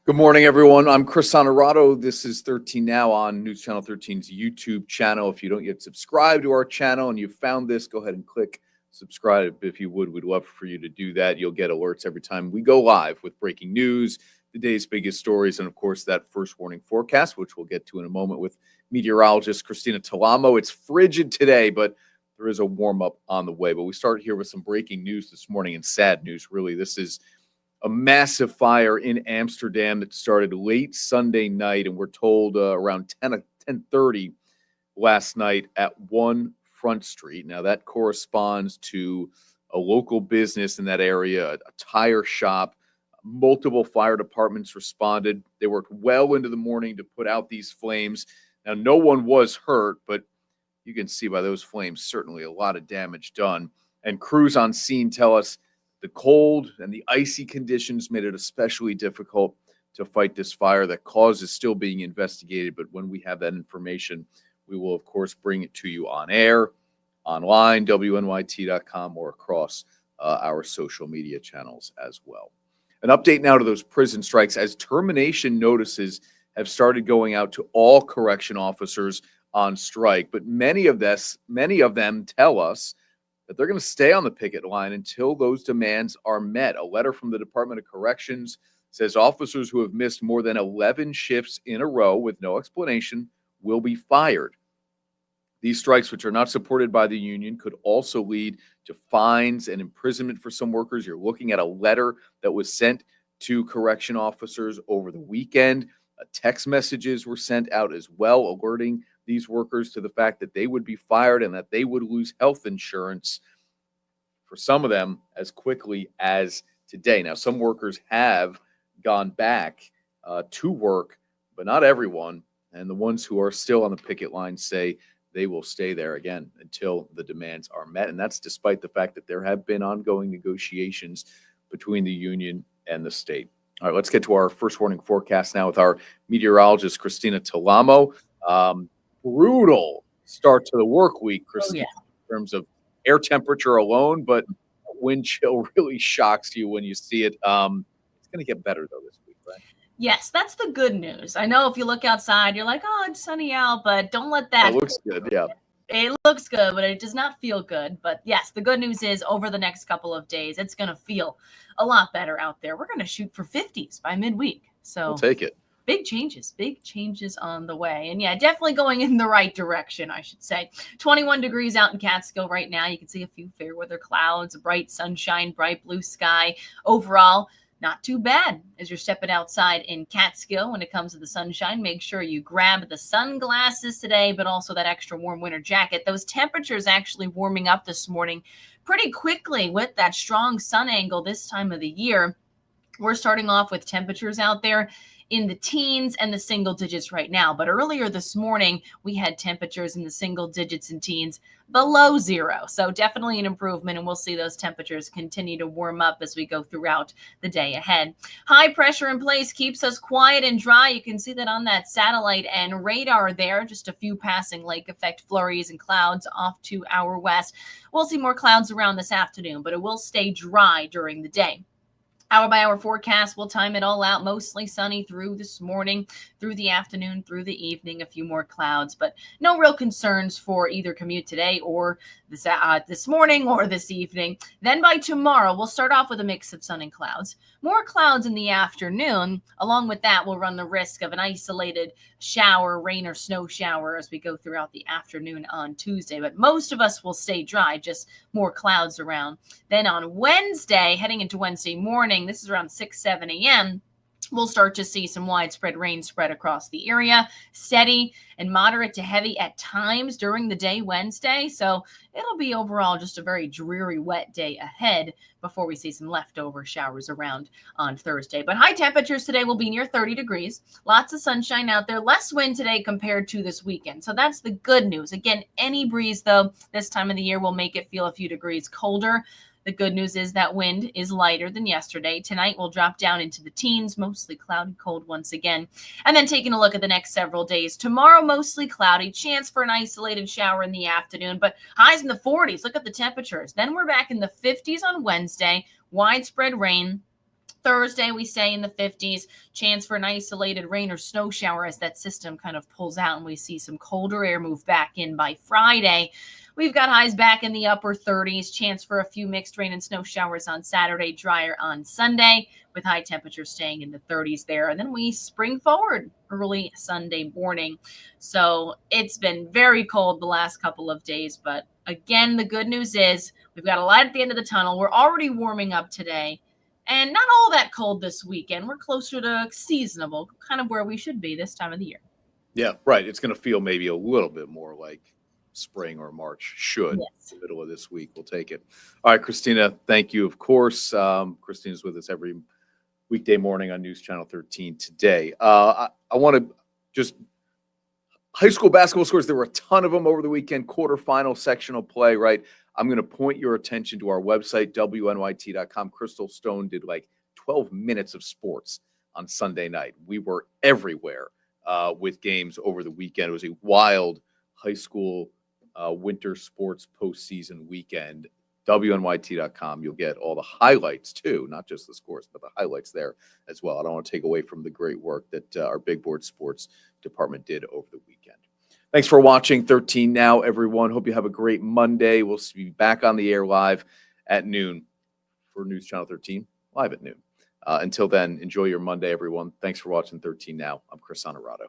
Good morning, everyone. I'm Chris Honorato. This is 13 Now on News Channel 13's YouTube channel. If you don't yet subscribe to our channel and you found this, go ahead and click subscribe if you would. We'd love for you to do that. You'll get alerts every time we go live with breaking news, the day's biggest stories, and of course, that first warning forecast, which we'll get to in a moment with meteorologist Christina Talamo. It's frigid today, but there is a warm up on the way. But we start here with some breaking news this morning, and sad news, really. This is a massive fire in Amsterdam that started late Sunday night, and we're told around 10:30 last night at 1 Front Street. Now, that corresponds to a local business in that area, a tire shop. Multiple fire departments responded. They worked well into the morning to put out these flames. Now, no one was hurt, but you can see by those flames, certainly a lot of damage done. And crews on scene tell us the cold and the icy conditions made it especially difficult to fight this fire. That cause is still being investigated, but when we have that information, we will, of course, bring it to you on air, online, wnyt.com, or across our social media channels as well. An update now to those prison strikes, as termination notices have started going out to all correction officers on strike, but many of them tell us that they're going to stay on the picket line until those demands are met. A letter from the Department of Corrections says officers who have missed more than 11 shifts in a row with no explanation will be fired. These strikes, which are not supported by the union, could also lead to fines and imprisonment for some workers. You're looking at a letter that was sent to correction officers over the weekend. Text messages were sent out as well, alerting these workers to the fact that they would be fired and that they would lose health insurance, for some of them as quickly as today. Now, some workers have gone back to work, but not everyone. And the ones who are still on the picket line say they will stay there again until the demands are met. And that's despite the fact that there have been ongoing negotiations between the union and the state. All right, let's get to our first warning forecast now with our meteorologist, Christina Talamo. Brutal start to the work week, Christina, in terms of air temperature alone, but wind chill really shocks you when you see it. It's going to get better, though, this week, right? Yes, that's the good news. I know if you look outside, you're like, oh, it's sunny out, but don't let that. It looks good, yeah. It looks good, but it does not feel good. But yes, the good news is over the next couple of days, it's going to feel a lot better out there. We're going to shoot for 50s by midweek. So we'll take it. Big changes on the way. And yeah, definitely going in the right direction, I should say. 21 degrees out in Catskill right now. You can see a few fair weather clouds, bright sunshine, bright blue sky. Overall, not too bad as you're stepping outside in Catskill. When it comes to the sunshine, make sure you grab the sunglasses today, but also that extra warm winter jacket. Those temperatures actually warming up this morning pretty quickly with that strong sun angle this time of the year. We're starting off with temperatures out there in the teens and the single digits right now. But earlier this morning, we had temperatures in the single digits and teens below zero. So definitely an improvement, and we'll see those temperatures continue to warm up as we go throughout the day ahead. High pressure in place keeps us quiet and dry. You can see that on that satellite and radar there. Just a few passing lake effect flurries and clouds off to our west. We'll see more clouds around this afternoon, but it will stay dry during the day. Hour by hour forecast, we'll time it all out. Mostly sunny through this morning, through the afternoon, through the evening, a few more clouds, but no real concerns for either commute today or this morning or this evening. Then by tomorrow, we'll start off with a mix of sun and clouds. More clouds in the afternoon. Along with that, we'll run the risk of an isolated shower, rain or snow shower as we go throughout the afternoon on Tuesday. But most of us will stay dry, just more clouds around. Then on Wednesday, heading into Wednesday morning, this is around 6-7 a.m., we'll start to see some widespread rain spread across the area, steady and moderate to heavy at times during the day Wednesday. So it'll be overall just a very dreary, wet day ahead before we see some leftover showers around on Thursday. But high temperatures today will be near 30 degrees. Lots of sunshine out there. Less wind today compared to this weekend. So that's the good news. Again, any breeze, though, this time of the year will make it feel a few degrees colder. The good news is that wind is lighter than yesterday. Tonight will drop down into the teens, mostly cloudy, cold once again. And then taking a look at the next several days. Tomorrow, mostly cloudy, chance for an isolated shower in the afternoon, but highs in the 40s. Look at the temperatures. Then we're back in the 50s on Wednesday, widespread rain. Thursday, we stay in the 50s, chance for an isolated rain or snow shower as that system kind of pulls out and we see some colder air move back in by Friday. We've got highs back in the upper 30s, chance for a few mixed rain and snow showers on Saturday, drier on Sunday, with high temperatures staying in the 30s there. And then we spring forward early Sunday morning. So it's been very cold the last couple of days. But again, the good news is we've got a light at the end of the tunnel. We're already warming up today. And not all that cold this weekend. We're closer to seasonable, kind of where we should be this time of the year. Yeah, right. It's going to feel maybe a little bit more like spring or March should. Yes. The middle of this week. We'll take it. All right, Christina, thank you. Of course, Christina's with us every weekday morning on News Channel 13 today. I want to just high school basketball scores. There were a ton of them over the weekend, quarterfinal, sectional play, right? I'm going to point your attention to our website, wnyt.com. Crystal Stone did like 12 minutes of sports on Sunday night. We were everywhere with games over the weekend. It was a wild high school winter sports postseason weekend. wnyt.com. You'll get all the highlights too, not just the scores, but the highlights there as well. I don't want to take away from the great work that our Big Board Sports department did over the weekend. Thanks for watching 13 Now, everyone. Hope you have a great Monday. We'll be back on the air live at noon for News Channel 13, live at noon. Until then, enjoy your Monday, everyone. Thanks for watching 13 Now. I'm Chris Honorato.